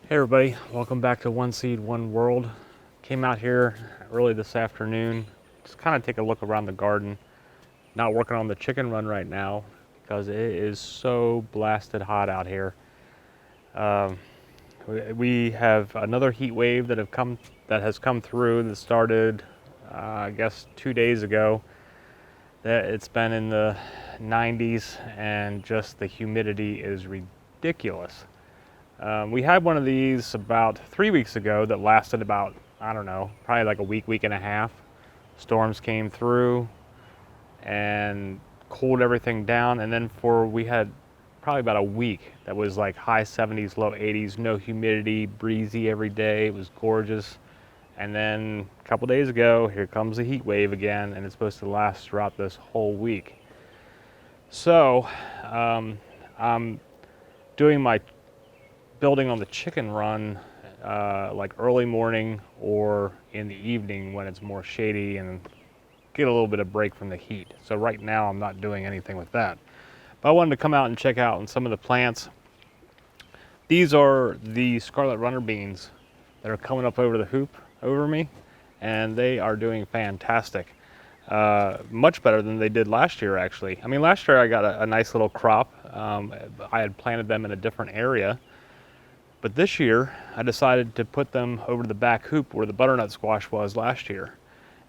Hey everybody, welcome back to One Seed, One World. Came out here early this afternoon, just kind of take a look around the garden. Not working on the chicken run right now because it is so blasted hot out here. Um, we have another heat wave that has come through that started, I guess, 2 days ago. That it's been in the 90s and just the humidity is ridiculous. We had one of these about 3 weeks ago that lasted about, I don't know, probably like a week and a half. Storms came through and cooled everything down. And then we had probably about a week that was like high 70s, low 80s, no humidity, breezy every day. It was gorgeous. And then a couple days ago, here comes the heat wave again, and it's supposed to last throughout this whole week. So I'm doing my building on the chicken run like early morning or in the evening when it's more shady and get a little bit of break from the heat. So right now I'm not doing anything with that. But I wanted to come out and check out on some of the plants. These are the Scarlet runner beans that are coming up over the hoop over me, and they are doing fantastic. Much better than they did last year, actually. I mean, last year I got a nice little crop. I had planted them in a different area. But this year, I decided to put them over to the back hoop where the butternut squash was last year.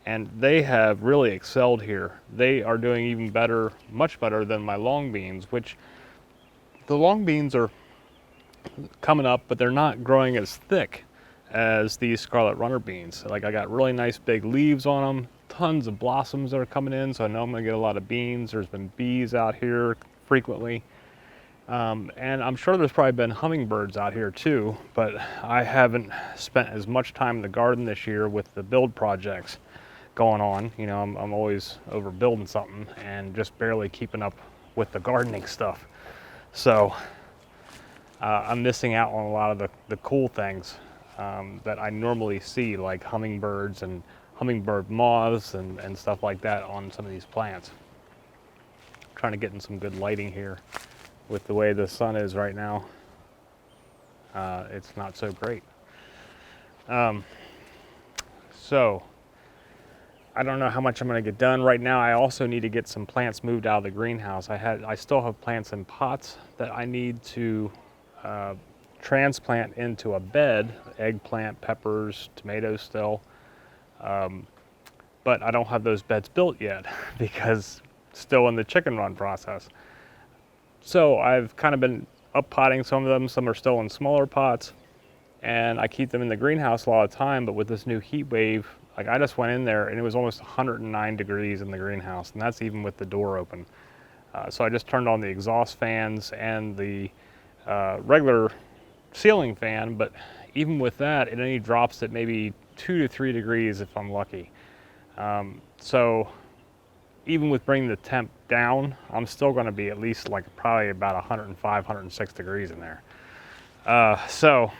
And they have really excelled here. They are doing even better, much better than my long beans, which the long beans are coming up, but they're not growing as thick as these Scarlet runner beans. Like, I got really nice big leaves on them, tons of blossoms that are coming in, so I know I'm gonna get a lot of beans. There's been bees out here frequently. And I'm sure there's probably been hummingbirds out here too, but I haven't spent as much time in the garden this year with the build projects going on. You know, I'm always over building something and just barely keeping up with the gardening stuff. So I'm missing out on a lot of the cool things that I normally see, like hummingbirds and hummingbird moths and stuff like that on some of these plants. I'm trying to get in some good lighting here. With the way the sun is right now, it's not so great. So I don't know how much I'm going to get done right now. I also need to get some plants moved out of the greenhouse. I still have plants in pots that I need to transplant into a bed: eggplant, peppers, tomatoes still. But I don't have those beds built yet because still in the chicken run process. So I've kind of been up potting some of them. Some are still in smaller pots, and I keep them in the greenhouse a lot of time. But with this new heat wave, like, I just went in there and it was almost 109 degrees in the greenhouse, and that's even with the door open. So I just turned on the exhaust fans and the regular ceiling fan, but even with that, it only drops at maybe 2 to 3 degrees if I'm lucky. So even with bringing the temp down, I'm still going to be at least like probably about 105, 106 degrees in there. So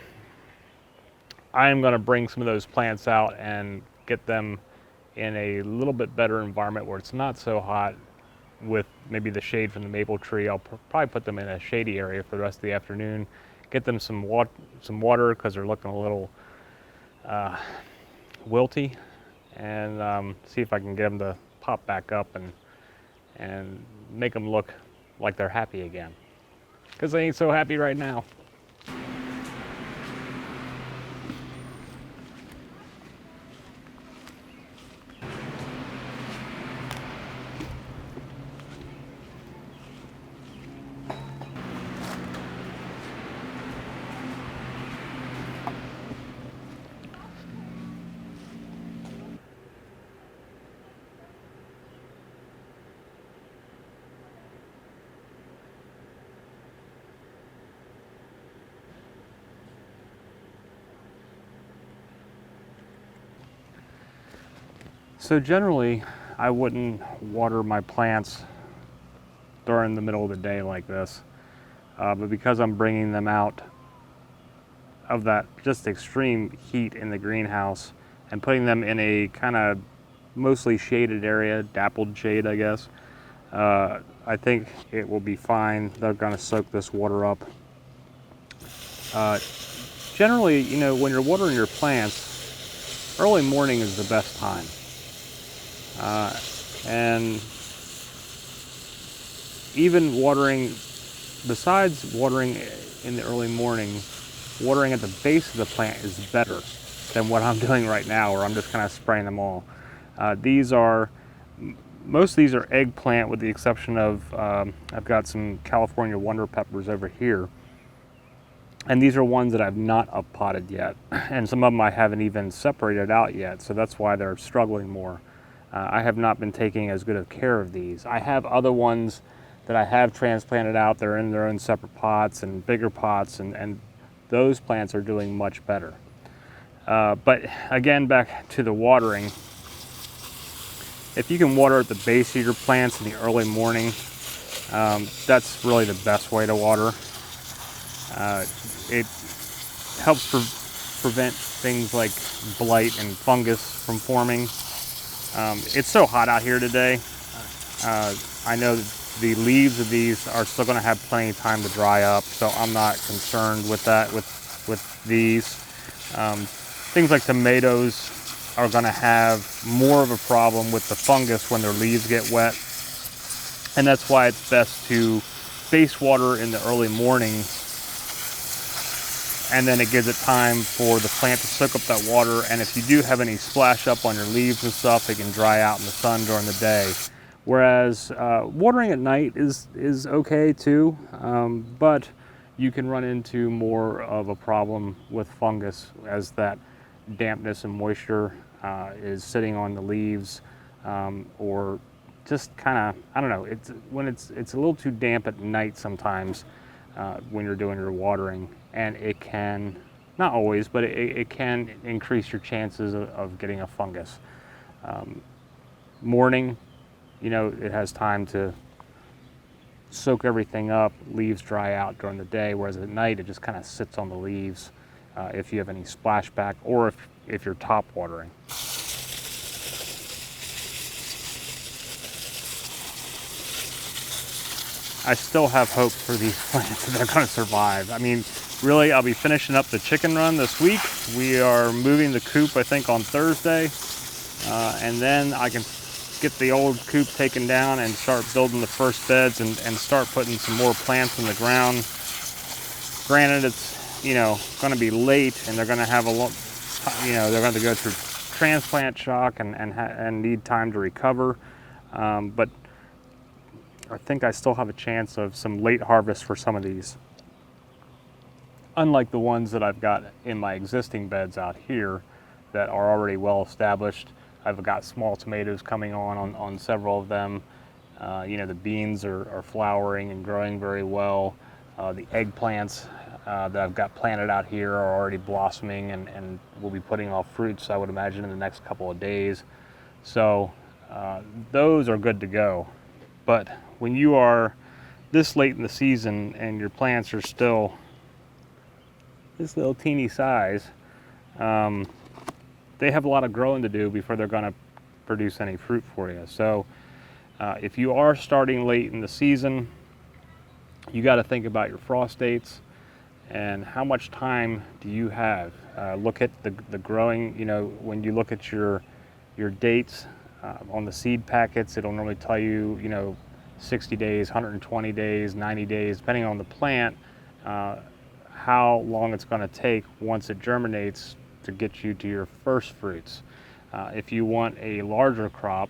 I am going to bring some of those plants out and get them in a little bit better environment where it's not so hot, with maybe the shade from the maple tree. I'll probably put them in a shady area for the rest of the afternoon, get them some water because they're looking a little wilty, and see if I can get them to pop back up and make them look like they're happy again, because they ain't so happy right now. So generally, I wouldn't water my plants during the middle of the day like this, but because I'm bringing them out of that just extreme heat in the greenhouse and putting them in a kind of mostly shaded area, dappled shade, I guess, I think it will be fine. They're going to soak this water up. generally, you know, when you're watering your plants, early morning is the best time. And even watering, besides watering in the early morning, watering at the base of the plant is better than what I'm doing right now, where I'm just kind of spraying them all. Most of these are eggplant, with the exception of, I've got some California Wonder Peppers over here. And these are ones that I've not up-potted yet. And some of them I haven't even separated out yet, so that's why they're struggling more. I have not been taking as good of care of these. I have other ones that I have transplanted out. They're in their own separate pots and bigger pots, and those plants are doing much better. But again, back to the watering. If you can water at the base of your plants in the early morning, that's really the best way to water. It helps prevent things like blight and fungus from forming. It's so hot out here today. I know the leaves of these are still going to have plenty of time to dry up, so I'm not concerned with that with these. Things like tomatoes are going to have more of a problem with the fungus when their leaves get wet, and that's why it's best to base water in the early morning, and then it gives it time for the plant to soak up that water. And if you do have any splash up on your leaves and stuff, it can dry out in the sun during the day. Whereas watering at night is okay too, but you can run into more of a problem with fungus as that dampness and moisture is sitting on the leaves, or just kind of, I don't know, it's a little too damp at night sometimes when you're doing your watering, and it can, not always, but it can increase your chances of getting a fungus. Morning, you know, it has time to soak everything up, leaves dry out during the day, whereas at night it just kind of sits on the leaves if you have any splashback, or if you're top watering. I still have hope for these plants that they're going to survive. I mean, really, I'll be finishing up the chicken run this week. We are moving the coop, I think, on Thursday, and then I can get the old coop taken down and start building the first beds and start putting some more plants in the ground. Granted, it's, you know, going to be late, and they're going to have they're going to go through transplant shock and need time to recover. But I think I still have a chance of some late harvest for some of these. Unlike the ones that I've got in my existing beds out here that are already well established. I've got small tomatoes coming on several of them. You know, the beans are flowering and growing very well. The eggplants that I've got planted out here are already blossoming and will be putting off fruits, I would imagine, in the next couple of days. So those are good to go. But when you are this late in the season and your plants are still this little teeny size, they have a lot of growing to do before they're going to produce any fruit for you. So if you are starting late in the season, you got to think about your frost dates and how much time do you have. Look at the growing, you know, when you look at your dates on the seed packets, it'll normally tell you, you know, 60 days, 120 days, 90 days, depending on the plant, how long it's going to take once it germinates to get you to your first fruits. If you want a larger crop,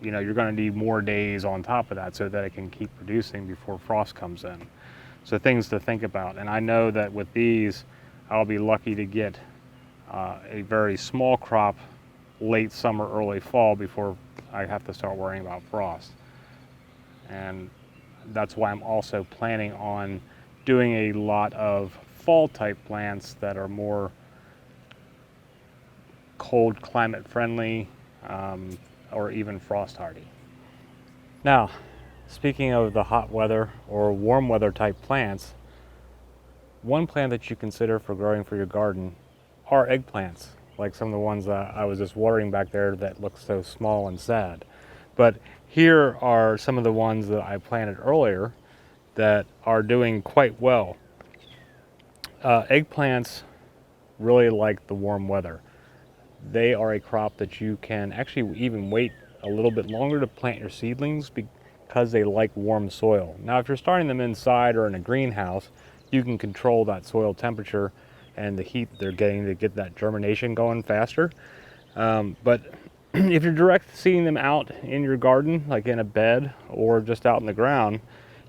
you know, you're going to need more days on top of that so that it can keep producing before frost comes in. So things to think about. And I know that with these, I'll be lucky to get a very small crop late summer, early fall before I have to start worrying about frost. And that's why I'm also planning on doing a lot of fall type plants that are more cold climate friendly, or even frost hardy. Now, speaking of the hot weather or warm weather type plants, one plant that you consider for growing for your garden are eggplants, like some of the ones that I was just watering back there that look so small and sad. But here are some of the ones that I planted earlier that are doing quite well. Eggplants really like the warm weather. They are a crop that you can actually even wait a little bit longer to plant your seedlings because they like warm soil. Now, if you're starting them inside or in a greenhouse, you can control that soil temperature and the heat they're getting to get that germination going faster. But if you're direct seeding them out in your garden, like in a bed or just out in the ground,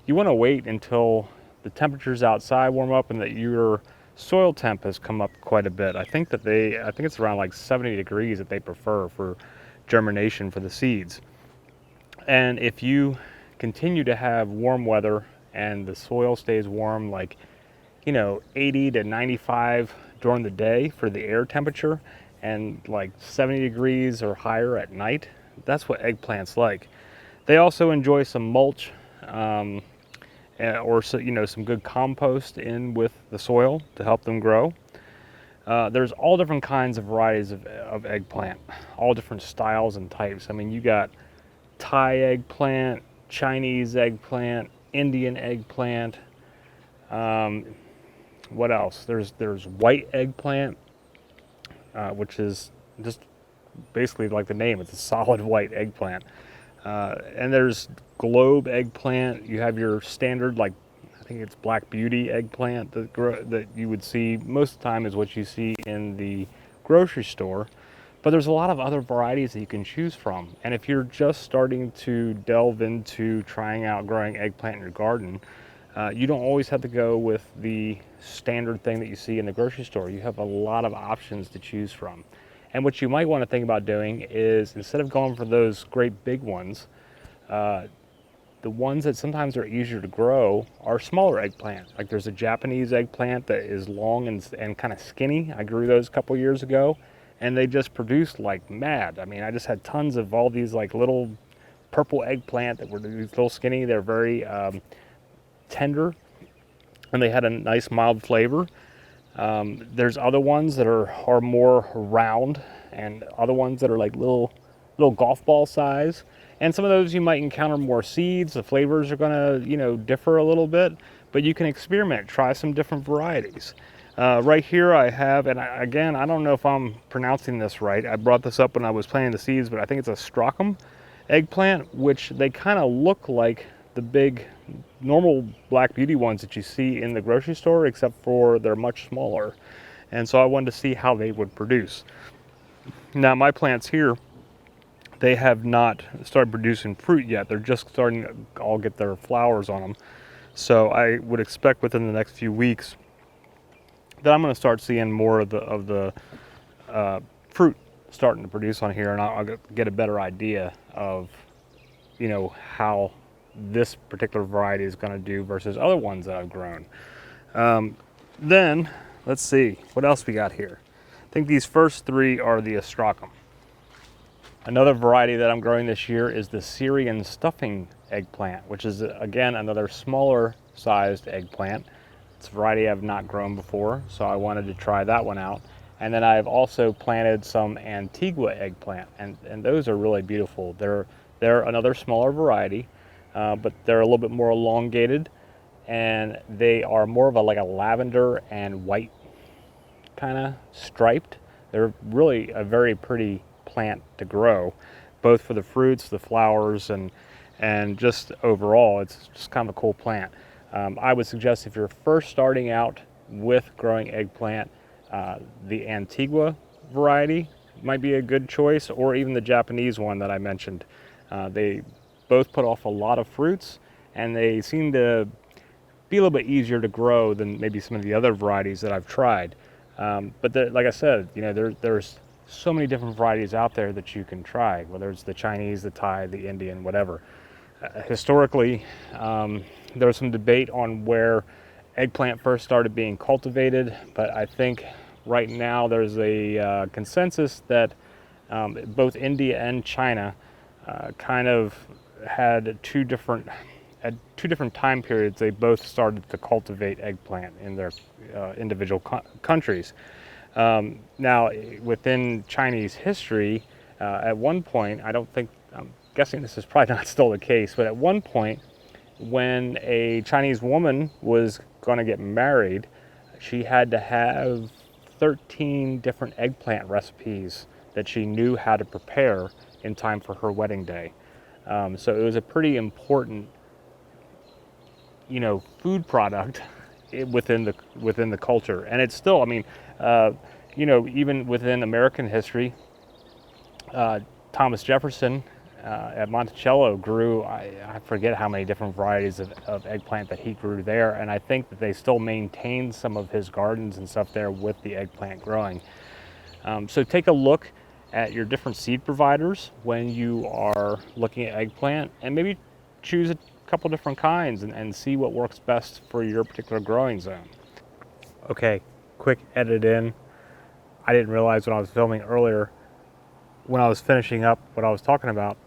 you want to wait until the temperatures outside warm up and that your soil temp has come up quite a bit. I think it's around like 70 degrees that they prefer for germination for the seeds. And if you continue to have warm weather and the soil stays warm, like 80 to 95 during the day for the air temperature, and like 70 degrees or higher at night, that's what eggplants like. They also enjoy some mulch, or some good compost in with the soil to help them grow. There's all different kinds of varieties of eggplant, all different styles and types. I mean, you got Thai eggplant, Chinese eggplant, Indian eggplant. What else? There's white eggplant, which is just basically like the name. It's a solid white eggplant. And there's globe eggplant. You have your standard, like I think it's Black Beauty eggplant that you would see most of the time is what you see in the grocery store. But there's a lot of other varieties that you can choose from. And if you're just starting to delve into trying out growing eggplant in your garden, you don't always have to go with the standard thing that you see in the grocery store. You have a lot of options to choose from. And what you might want to think about doing is, instead of going for those great big ones, the ones that sometimes are easier to grow are smaller eggplant. Like there's a Japanese eggplant that is long and kind of skinny. I grew those a couple years ago, and they just produced like mad. I mean, I just had tons of all these like little purple eggplant that were these little skinny. They're very tender, and they had a nice mild flavor. There's other ones that are more round, and other ones that are like little golf ball size. And some of those you might encounter more seeds. The flavors are going to differ a little bit, but you can experiment, try some different varieties. Right here I have, and again, I don't know if I'm pronouncing this right. I brought this up when I was planting the seeds, but I think it's a Strocum eggplant, which they kind of look like the big normal Black Beauty ones that you see in the grocery store, except for they're much smaller. And so I wanted to see how they would produce. Now my plants here, they have not started producing fruit yet. They're just starting to all get their flowers on them. So I would expect within the next few weeks that I'm going to start seeing more of the fruit starting to produce on here, and I'll get a better idea of how this particular variety is going to do versus other ones that I've grown. Then let's see what else we got here. I think these first three are the Strocum. Another variety that I'm growing this year is the Syrian stuffing eggplant, which is again another smaller sized eggplant. It's a variety I've not grown before, so I wanted to try that one out. And then I've also planted some Antigua eggplant, and those are really beautiful. They're another smaller variety, but they're a little bit more elongated, and they are more of a lavender and white kind of striped. They're really a very pretty plant to grow, both for the fruits, the flowers, and just overall, it's just kind of a cool plant. I would suggest if you're first starting out with growing eggplant, the Antigua variety might be a good choice, or even the Japanese one that I mentioned. They both put off a lot of fruits, and they seem to be a little bit easier to grow than maybe some of the other varieties that I've tried. But like I said, there's so many different varieties out there that you can try, whether it's the Chinese, the Thai, the Indian, whatever. Historically, there was some debate on where eggplant first started being cultivated, but I think right now there's a consensus that both India and China kind of had two different time periods. They both started to cultivate eggplant in their individual countries. Now, within Chinese history, at one point, I'm guessing this is probably not still the case, but at one point, when a Chinese woman was going to get married, she had to have 13 different eggplant recipes that she knew how to prepare in time for her wedding day. So it was a pretty important, food product within the culture, and it's still. I mean, even within American history, Thomas Jefferson at Monticello grew, I forget how many different varieties of eggplant that he grew there, and I think that they still maintain some of his gardens and stuff there with the eggplant growing. So take a look at your different seed providers when you are looking at eggplant, and maybe choose a couple different kinds and see what works best for your particular growing zone. Okay, quick edit in. I didn't realize when I was filming earlier, when I was finishing up what I was talking about,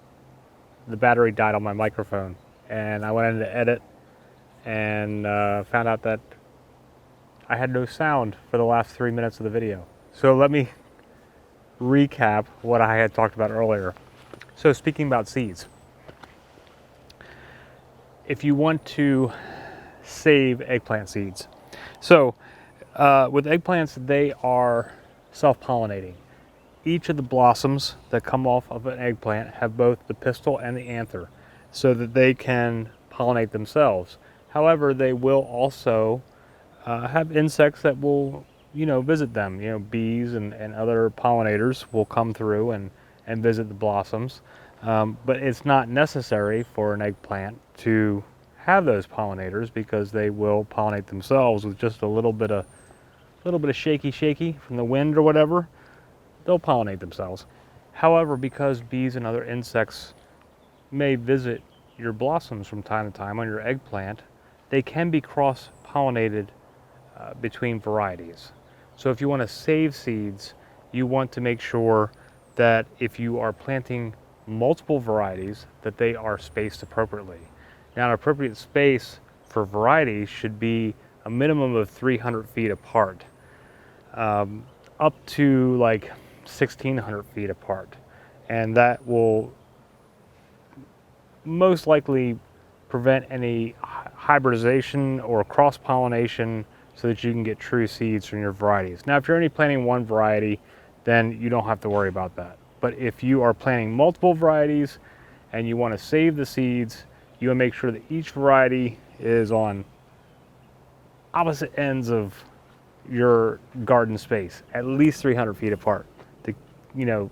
the battery died on my microphone, and I went in to edit and found out that I had no sound for the last 3 minutes of the video. So let me recap what I had talked about earlier. So speaking about seeds, if you want to save eggplant seeds, so with eggplants, they are self-pollinating. Each of the blossoms that come off of an eggplant have both the pistil and the anther, so that they can pollinate themselves. However, they will also have insects that will, visit them. Bees and other pollinators will come through and visit the blossoms. But it's not necessary for an eggplant to have those pollinators, because they will pollinate themselves with just a little bit of shaky from the wind or whatever. They'll pollinate themselves. However, because bees and other insects may visit your blossoms from time to time on your eggplant, they can be cross-pollinated between varieties. So if you want to save seeds, you want to make sure that if you are planting multiple varieties, that they are spaced appropriately. Now, an appropriate space for varieties should be a minimum of 300 feet apart, up to like 1,600 feet apart, and that will most likely prevent any hybridization or cross-pollination, so that you can get true seeds from your varieties. Now, if you're only planting one variety, then you don't have to worry about that. But if you are planting multiple varieties and you want to save the seeds, you want to make sure that each variety is on opposite ends of your garden space, at least 300 feet apart, to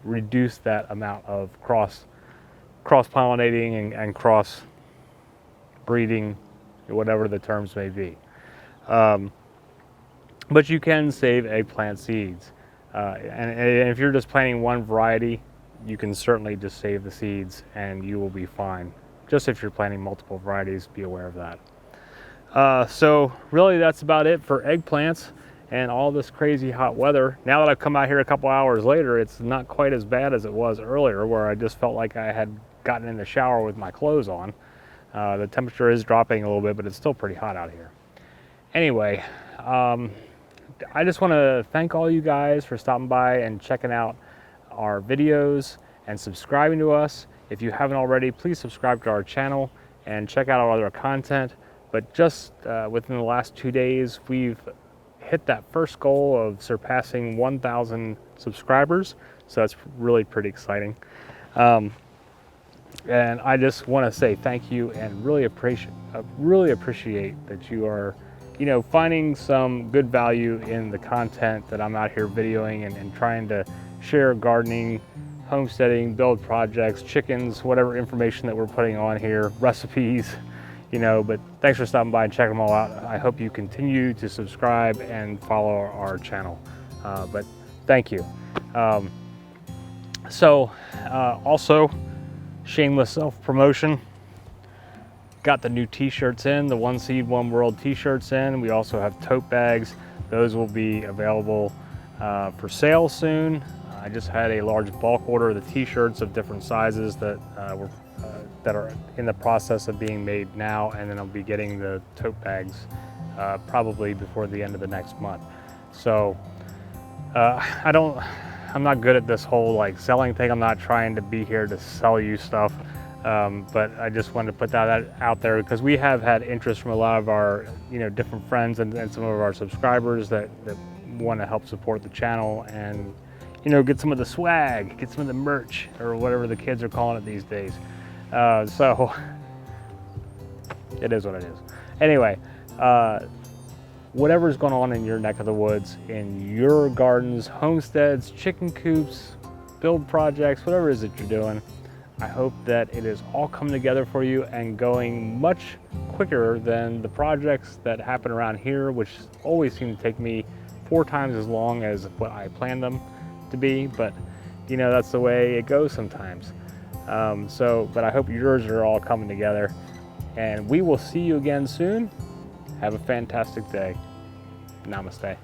reduce that amount of cross-pollinating and cross breeding, whatever the terms may be. But you can save eggplant seeds, and if you're just planting one variety, you can certainly just save the seeds and you will be fine. Just if you're planting multiple varieties, be aware of that. So really, that's about it for eggplants and all this crazy hot weather. Now that I've come out here a couple hours later, it's not quite as bad as it was earlier, where I just felt like I had gotten in the shower with my clothes on. The temperature is dropping a little bit, but it's still pretty hot out here. Anyway, I just want to thank all you guys for stopping by and checking out our videos and subscribing to us. If you haven't already, please subscribe to our channel and check out our other content. But just within the last 2 days, we've hit that first goal of surpassing 1,000 subscribers. So that's really pretty exciting. And I just want to say thank you, and really appreciate that you are, finding some good value in the content that I'm out here videoing and trying to share gardening, homesteading, build projects, chickens, whatever information that we're putting on here, recipes, but thanks for stopping by and checking them all out. I hope you continue to subscribe and follow our channel, but thank you. Also, shameless self-promotion, got the new t-shirts in, the One Seed, One World t-shirts in. We also have tote bags. Those will be available for sale soon. I just had a large bulk order of the t-shirts of different sizes that are in the process of being made now, and then I'll be getting the tote bags probably before the end of the next month. So I'm not good at this whole selling thing. I'm not trying to be here to sell you stuff, but I just wanted to put that out there, because we have had interest from a lot of our different friends and some of our subscribers that want to help support the channel and, you know, get some of the swag, get some of the merch, or whatever the kids are calling it these days. So it is what it is. Anyway, whatever's going on in your neck of the woods, in your gardens, homesteads, chicken coops, build projects, whatever it is that you're doing, I hope that it is all coming together for you and going much quicker than the projects that happen around here, which always seem to take me 4 times as long as what I planned them to be. But you know, that's the way it goes sometimes. But I hope yours are all coming together, and we will see you again soon. Have a fantastic day. Namaste.